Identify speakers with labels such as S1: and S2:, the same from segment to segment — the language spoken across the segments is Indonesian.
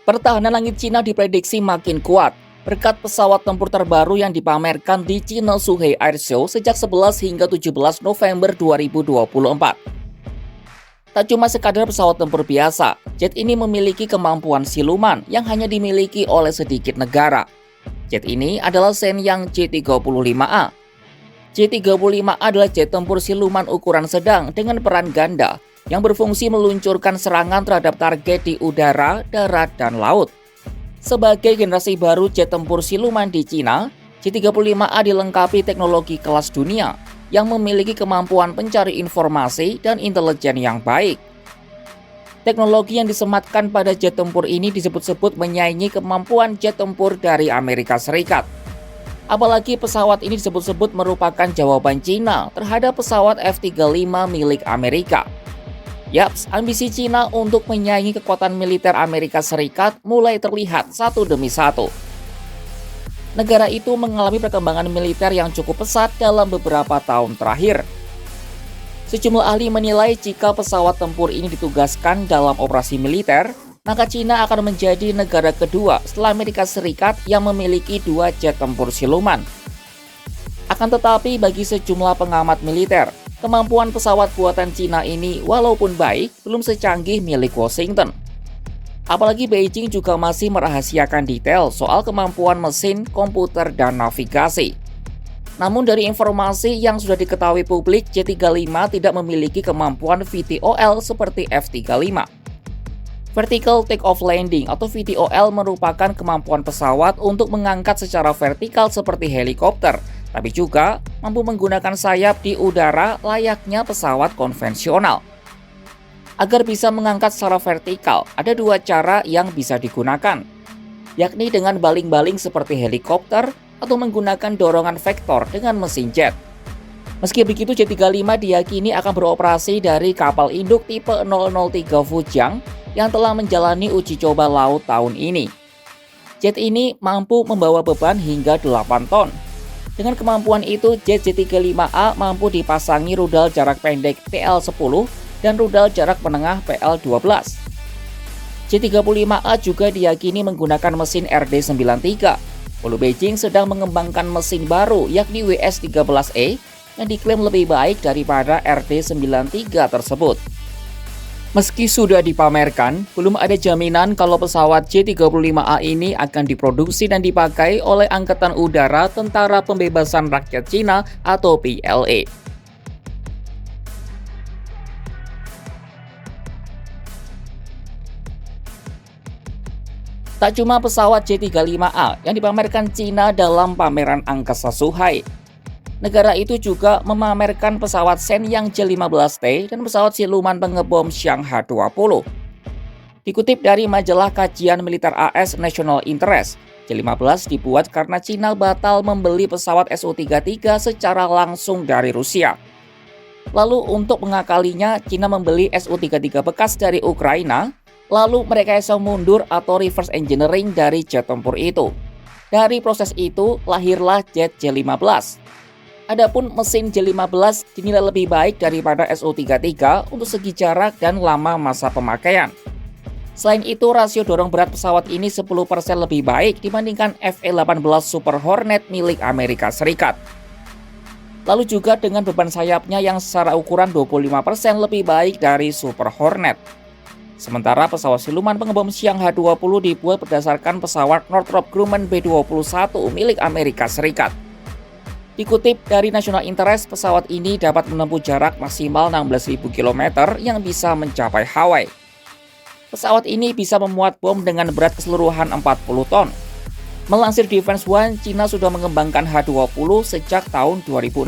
S1: Pertahanan langit Cina diprediksi makin kuat berkat pesawat tempur terbaru yang dipamerkan di China Zhuhai Air Show sejak 11 hingga 17 November 2024. Tak cuma sekadar pesawat tempur biasa, jet ini memiliki kemampuan siluman yang hanya dimiliki oleh sedikit negara. Jet ini adalah Shenyang J-35A. J-35A adalah jet tempur siluman ukuran sedang dengan peran ganda yang berfungsi meluncurkan serangan terhadap target di udara, darat, dan laut. Sebagai generasi baru jet tempur siluman di Cina, J-35A dilengkapi teknologi kelas dunia yang memiliki kemampuan pencari informasi dan intelijen yang baik. Teknologi yang disematkan pada jet tempur ini disebut-sebut menyaingi kemampuan jet tempur dari Amerika Serikat. Apalagi pesawat ini disebut-sebut merupakan jawaban Cina terhadap pesawat F-35 milik Amerika. Yaps, ambisi Cina untuk menyaingi kekuatan militer Amerika Serikat mulai terlihat satu demi satu. Negara itu mengalami perkembangan militer yang cukup pesat dalam beberapa tahun terakhir. Sejumlah ahli menilai jika pesawat tempur ini ditugaskan dalam operasi militer, maka Cina akan menjadi negara kedua setelah Amerika Serikat yang memiliki 2 jet tempur siluman. Akan tetapi bagi sejumlah pengamat militer, kemampuan pesawat buatan Cina ini walaupun baik, belum secanggih milik Washington. Apalagi Beijing juga masih merahasiakan detail soal kemampuan mesin, komputer, dan navigasi. Namun dari informasi yang sudah diketahui publik, J-35 tidak memiliki kemampuan VTOL seperti F-35. Vertical Take-off Landing atau VTOL merupakan kemampuan pesawat untuk mengangkat secara vertikal seperti helikopter, tapi juga mampu menggunakan sayap di udara layaknya pesawat konvensional. Agar bisa mengangkat secara vertikal, ada 2 cara yang bisa digunakan, yakni dengan baling-baling seperti helikopter atau menggunakan dorongan vektor dengan mesin jet. Meski begitu, J-35 diyakini akan beroperasi dari kapal induk tipe 003 Fujian yang telah menjalani uji coba laut tahun ini. Jet ini mampu membawa beban hingga 8 ton. Dengan kemampuan itu, jet J-35A mampu dipasangi rudal jarak pendek PL-10 dan rudal jarak menengah PL-12. J-35A juga diyakini menggunakan mesin RD-93. Walau Beijing sedang mengembangkan mesin baru yakni WS-13E yang diklaim lebih baik daripada RD-93 tersebut. Meski sudah dipamerkan, belum ada jaminan kalau pesawat J-35A ini akan diproduksi dan dipakai oleh Angkatan Udara Tentara Pembebasan Rakyat Cina atau PLA. Tak cuma pesawat J-35A yang dipamerkan Cina dalam pameran angkasa Zhuhai. Negara itu juga memamerkan pesawat Shenyang J-15T dan pesawat siluman pengebom Xiangha 20. Dikutip dari majalah kajian militer AS National Interest, J-15 dibuat karena Cina batal membeli pesawat Su-33 secara langsung dari Rusia. Lalu untuk mengakalinya, Cina membeli Su-33 bekas dari Ukraina, lalu merekayasa mundur atau reverse engineering dari jet tempur itu. Dari proses itu, lahirlah jet J-15. Adapun mesin J-15 dinilai lebih baik daripada Su-33 untuk segi jarak dan lama masa pemakaian. Selain itu, rasio dorong berat pesawat ini 10% lebih baik dibandingkan F-18 Super Hornet milik Amerika Serikat. Lalu juga dengan beban sayapnya yang secara ukuran 25% lebih baik dari Super Hornet. Sementara pesawat siluman pengebom Xiangha 20 dibuat berdasarkan pesawat Northrop Grumman B-21 milik Amerika Serikat. Dikutip dari National Interest, pesawat ini dapat menempuh jarak maksimal 16.000 km yang bisa mencapai Hawaii. Pesawat ini bisa memuat bom dengan berat keseluruhan 40 ton. Melansir Defense One, Cina sudah mengembangkan H-20 sejak tahun 2016.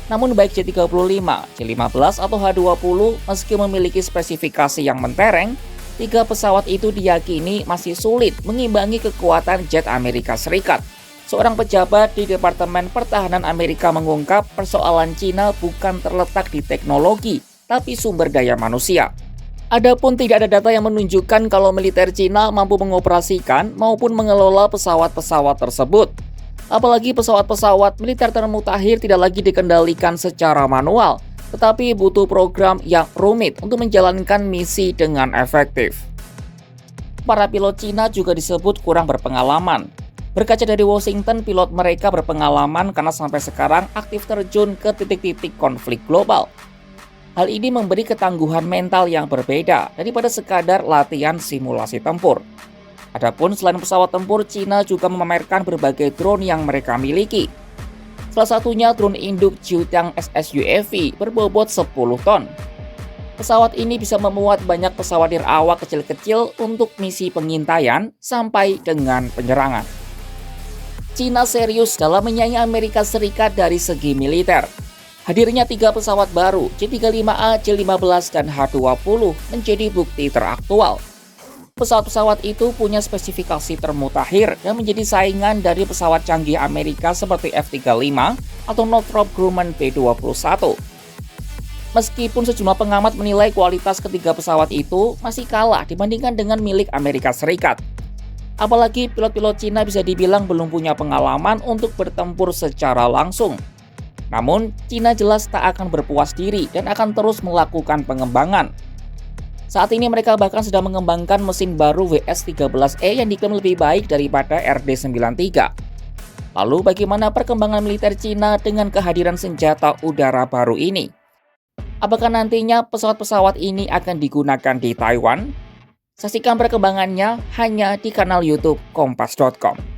S1: Namun baik J-35, J-15 atau H-20 meski memiliki spesifikasi yang mentereng, 3 pesawat itu diyakini masih sulit mengimbangi kekuatan jet Amerika Serikat. Seorang pejabat di Departemen Pertahanan Amerika mengungkap persoalan Cina bukan terletak di teknologi, tapi sumber daya manusia. Adapun tidak ada data yang menunjukkan kalau militer Cina mampu mengoperasikan maupun mengelola pesawat-pesawat tersebut. Apalagi pesawat-pesawat militer termutakhir tidak lagi dikendalikan secara manual, tetapi butuh program yang rumit untuk menjalankan misi dengan efektif. Para pilot Cina juga disebut kurang berpengalaman. Berkaca dari Washington, pilot mereka berpengalaman karena sampai sekarang aktif terjun ke titik-titik konflik global. Hal ini memberi ketangguhan mental yang berbeda daripada sekadar latihan simulasi tempur. Adapun selain pesawat tempur, Cina juga memamerkan berbagai drone yang mereka miliki. Salah satunya drone induk Jiutiang SSUAV berbobot 10 ton. Pesawat ini bisa memuat banyak pesawat nirawak kecil-kecil untuk misi pengintaian sampai dengan penyerangan. Cina serius dalam menyaingi Amerika Serikat dari segi militer. Hadirnya 3 pesawat baru, C-35A, C-15, dan H-20 menjadi bukti teraktual. Pesawat-pesawat itu punya spesifikasi termutakhir dan menjadi saingan dari pesawat canggih Amerika seperti F-35 atau Northrop Grumman B-21. Meskipun sejumlah pengamat menilai kualitas ketiga pesawat itu masih kalah dibandingkan dengan milik Amerika Serikat. Apalagi pilot-pilot Cina bisa dibilang belum punya pengalaman untuk bertempur secara langsung. Namun, Cina jelas tak akan berpuas diri dan akan terus melakukan pengembangan. Saat ini mereka bahkan sedang mengembangkan mesin baru WS-13E yang diklaim lebih baik daripada RD-93. Lalu bagaimana perkembangan militer Cina dengan kehadiran senjata udara baru ini? Apakah nantinya pesawat-pesawat ini akan digunakan di Taiwan? Saksikan perkembangannya hanya di kanal YouTube Kompas.com.